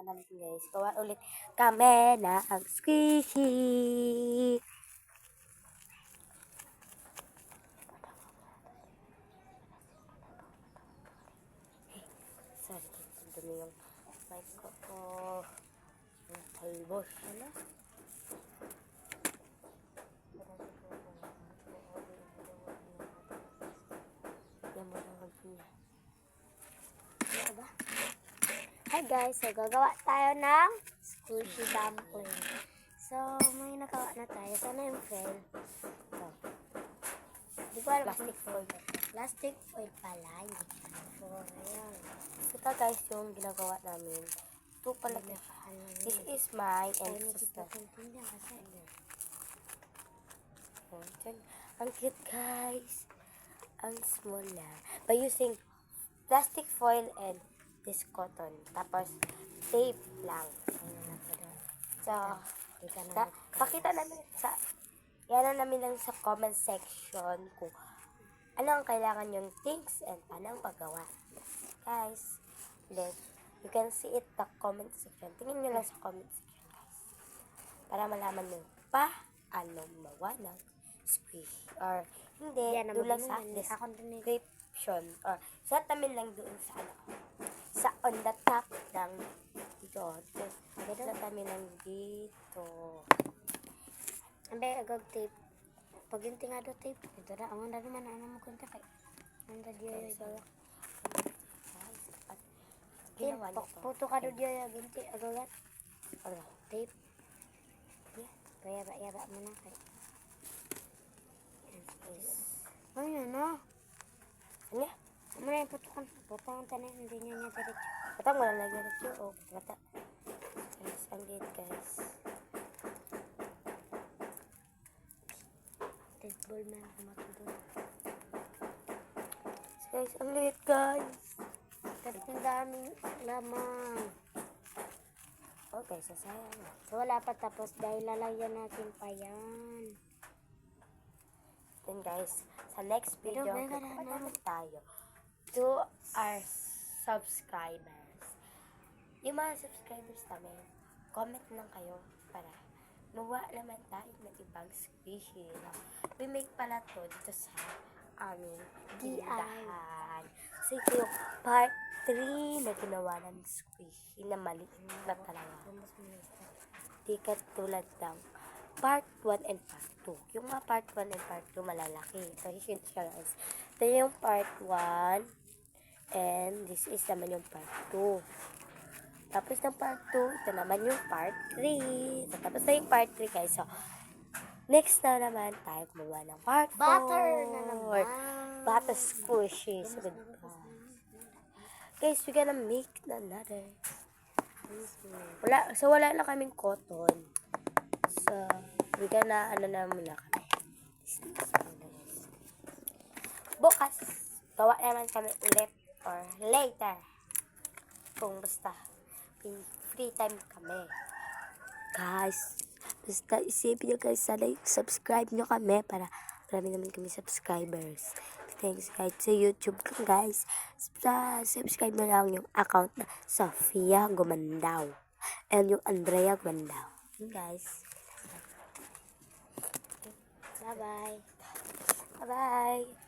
naman namin guys. Gawa ulit kami na ang squishy. Sorry, dumi yung mic ko. Ang talbos. Ano? Yan mo lang mag-ina. Ano ba? Hi guys, so gagawa tayo ng squishy dumpling. So, may nagawa na tayo. Sana yung fail. Ito. Di ba plastic foil? Plastic foil pala. Hindi foil. Ayan. Ito guys yung ginagawa namin. Ito pala. This is mine and sister. Ang cute guys. Ang small lang. By using plastic foil and this cotton. Tapos, tape lang. So, pakita namin sa, yan namin lang sa comment section kung ano ang kailangan yung things and paano ang paggawa. Guys, then, you can see it the comment section. Tingin nyo lang sa comment section, guys. Para malaman nyo paano mawa ng squish. Or, hindi, doon lang sa description. Or, sa namin lang doon sa ano. Sa on the top ng dito. Sa namin lang dito. Ambe, agag tape. Pag yung tingado tape, ito na. Ang ganda naman, ano mo kunta kay. Ang ganda diyo yung ginawa nito. Puto ka doon diyo yung ginti. Agagat. Tape. Yaba mo na kay. Ano yun, no? Ano? Ano yung putukan? Putukan tayo, hindi niya diretso. Patang wala na diretso. O, mata. Guys, ang liit guys. Testball man ako matulog. So guys, ang liit guys. Tapos ang daming lamang. Okay, sasayang. So wala pa tapos dahil lalagyan natin pa yan. Then guys, sa next video, naman tayo to our subscribers. Yung mga subscribers namin, comment lang kayo para mawa naman tayo ng ibang squishy. We make pala to dito sa aming tindahan. So ito yung part 3 na ginawa ng squishy na maliit na talaga. Di katulad ng part 1 and part 2. Yung mga part 1 and part 2 malalaki. So, siya guys. Ito yung part 1. And this is naman yung part 2. Tapos ng part 2, ito naman yung part 3. So, tapos na yung part 3 guys. So, next na naman tayo gumawa ng part 4. Butter na naman. Butter squishy. So, guys, we're gonna make another. Wala na kaming cotton. So, we're gonna, ano na muna kami. Bukas, gawa naman kami ulit or later. Kung basta, free time kami. Guys, basta isipin nyo guys, sana subscribe nyo kami para marami naman kami subscribers. Thanks guys sa YouTube guys. Subscribe mo lang yung account na Sofia Gumandaw and yung Andrea Gumandaw. Guys. Bye-bye. Bye-bye.